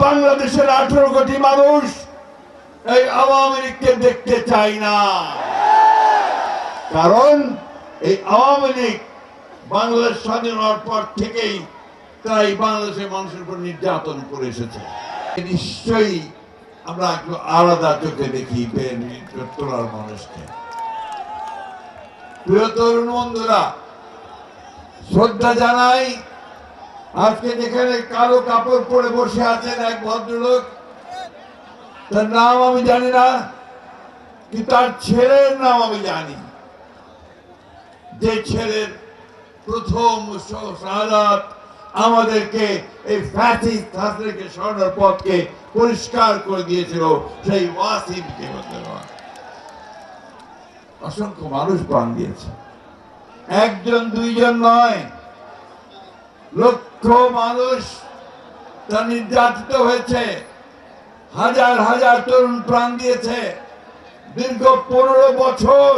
বাংলাদেশের 18 কোটি মানুষ এই আওয়ামী লীগকে দেখতে চাই না। কারণ এই আওয়ামী লীগ বাংলাদেশ স্বাধীন হওয়ার পর থেকেই তাই বাংলাদেশের মানুষের উপর নির্যাতন করে এসেছে। নিশ্চয়ই আমরা একটু আলাদা চোখে দেখি তোলার মানুষকে। প্রিয় তরুণ বন্ধুরা, শ্রদ্ধা জানাই। আজকে যেখানে কালো কাপড় পরে বসে আছেন এক ভদ্রলোক, তার নাম আমি জানি না, কিন্তু তার ছেলের নাম আমি জানি। যে ছেলের প্রথম শাহাদাত আমাদেরকে এই ফ্যাসিস্ট হাসিনাকে সরানোর পথকে পরিষ্কার করে দিয়েছিল, সেই ওয়াসিমকে। অসংখ্য মানুষ প্রাণ দিয়েছে, একজন দুইজন নয়, লক্ষ মানুষ তা নির্যাতিত হয়েছে, হাজার হাজার তরুণ প্রাণ দিয়েছে। দীর্ঘ 15 বছর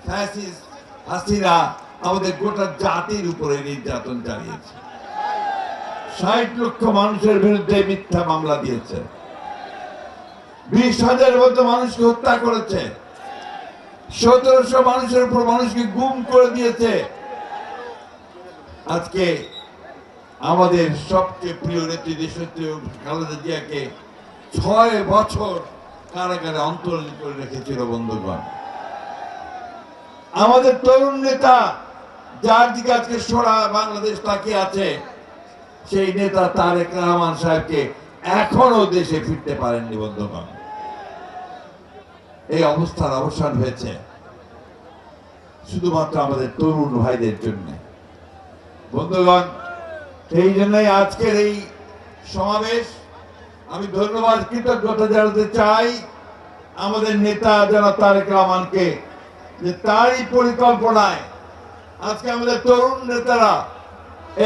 ফ্যাসিস্ট হাসিনা আমাদের গোটা জাতির উপরে নির্যাতন চালিয়েছে। 60 লক্ষ মানুষের বিরুদ্ধে মিথ্যা মামলা দিয়েছে, 20,000 মতো মানুষকে হত্যা করেছে, 1700 মানুষের উপর মানুষকে গুম করে দিয়েছে। আজকে আমাদের সবচেয়ে প্রিয় নেত্রী দেশনেত্রী খালেদা জিয়াকে 6 বছর কারাগারে অন্তরীণ করে রেখেছিল। বন্ধুগণ, আমাদের তরুণ নেতা যার দিকে আজকে সারা বাংলাদেশ তাকিয়ে আছে, সেই নেতা তারেক রহমান সাহেবকে এখনো দেশে ফিরতে পারেননি। বন্ধুগণ, এই অবস্থার অবসান হয়েছে শুধুমাত্র আমাদের তরুণ ভাইদের জন্য। বন্ধুগণ, সেই জন্যই আজকের এই সমাবেশ। আমি ধন্যবাদ, কৃতজ্ঞতা জানাতে চাই আমাদের নেতা জনাব তারেক রহমানকে, যে তারই পরিকল্পনায় আজকে আমাদের তরুণ নেতারা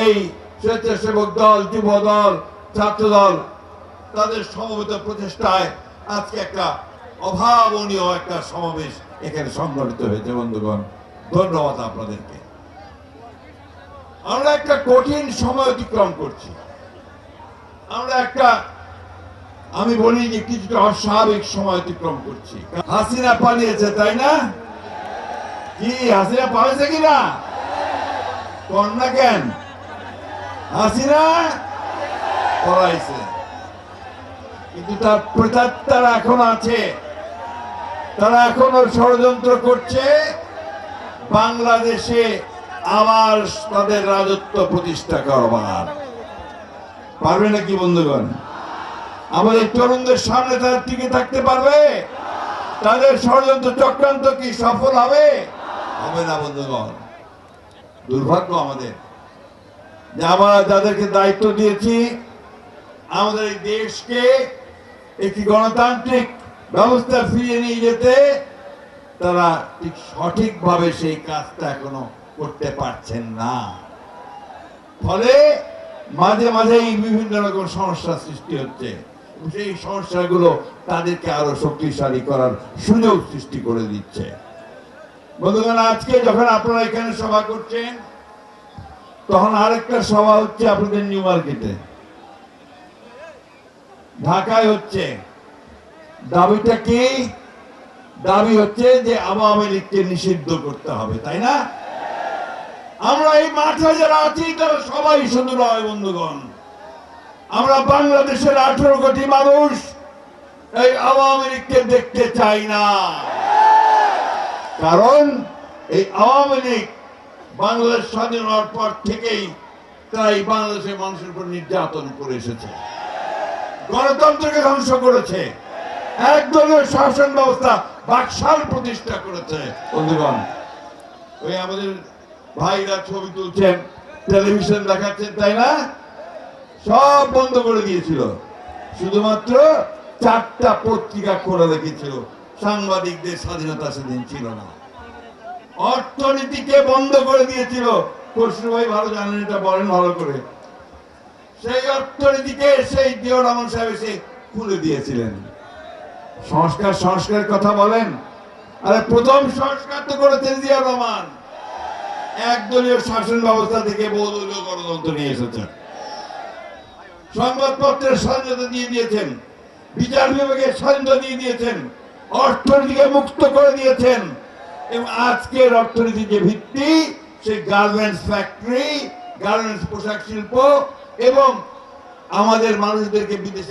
এই স্বেচ্ছাসেবক দল, যুব দল, ছাত্র দল, তাদের সমবেত প্রচেষ্টায় আজকে একটা অভাবনীয় একটা সমাবেশ এখানে সংগঠিত হয়েছে। বন্ধুগণ, ধন্যবাদ আপনাদেরকে। আমরা একটা কঠিন সময় অতিক্রম করছি। আমরা একটা, আমি বলি যে কিছুটা অস্বাভাবিক সময় অতিক্রম করছি। হাসিনা পালিয়েছে, তাই না? কি হাসিনা পালিয়েছে কিনা? কন্যা কেন? হাসিনা পলাইছে, কিন্তু তার প্রেতাত্মারা এখন আছে। তারা এখনো ষড়যন্ত্র করছে বাংলাদেশে আবার তাদের রাজত্ব প্রতিষ্ঠা করবার। পারবে নাকি বন্ধুগণ? আমাদের তরুণদের সামনে তারা টিকে থাকতে পারবে? তাদের ষড়যন্ত্র চক্রান্ত কি সফল হবে? হবে না। বন্ধুগণ, দুর্ভাগ্য আমাদের যে আমরা যাদেরকে দায়িত্ব দিয়েছি আমাদের এই দেশকে একটি গণতান্ত্রিক ব্যবস্থা ফিরিয়ে নিয়ে যেতে, তারা ঠিক সঠিকভাবে সেই কাজটা এখনো করতে পারছেন না। ফলে মাঝে মাঝেই বিভিন্ন রকম সমস্যা সৃষ্টি হচ্ছে। সেই সমস্যাগুলো তাদেরকে আরো শক্তিশালী করার সুযোগ সৃষ্টি করে দিচ্ছে। বন্ধুগণ, আজকে যখন আপনারা এখানে সভা করছেন, তখন আরেকটা সভা হচ্ছে আপনাদের নিউ মার্কেটে, ঢাকায় হচ্ছে। দাবিটা কি? দাবি হচ্ছে যে আওয়ামী লীগকে নিষিদ্ধ করতে হবে, তাই না? আমরা এই মাঠে যারা আছি তারা সবাই শুধু নয়। বন্ধুগণ, আমরা বাংলাদেশের 18 কোটি মানুষ এই আওয়ামী লীগকে দেখতে চাই না। কারণ এই আওয়ামী লীগ বাংলাদেশ স্বাধীন হওয়ার পর থেকেই তাই বাংলাদেশের মানুষের উপর নির্যাতন করে এসেছে, গণতন্ত্রকে ধ্বংস করেছে, একদলীয় শাসন ব্যবস্থা বাকশাল প্রতিষ্ঠা করেছে। বন্ধুগণ, ওই আমাদের ভাইরা ছবি তুলছেন, টেলিভিশন দেখাচ্ছেন, তাই না? সব বন্ধ করে দিয়েছিল, শুধুমাত্র 4টা পত্রিকা খোলা রেখেছিল। সাংবাদিকদের স্বাধীনতা সেদিন ছিল না। অর্থনীতিকে বন্ধ করে দিয়েছিল। খসরু ভাই ভালো জানেন, এটা বলেন ভালো করে। সেই অর্থনীতিকে সেই জিয়াউর রহমান সাহেব এসে খুলে দিয়েছিলেন। সংস্কার কথা বলেন, আরে প্রথম সংস্কার তো করেছেন জিয়াউর রহমান। একদলীয় শাসন ব্যবস্থা থেকে বহুদলীয় গণতন্ত্র নিয়ে এসেছেন। সংবাদপত্রের স্বাধীনতা দিয়ে দিয়েছেন, বিচার বিভাগের স্বাধীনতা দিয়ে দিয়েছেন, অর্থনীতিকে মুক্ত করে দিয়েছেন। এবং আজকের অর্থনীতির যে ভিত্তি, সেই গার্মেন্টস ফ্যাক্টরি, গার্মেন্টস পোশাক শিল্প এবং আমাদের মানুষদেরকে বিদেশে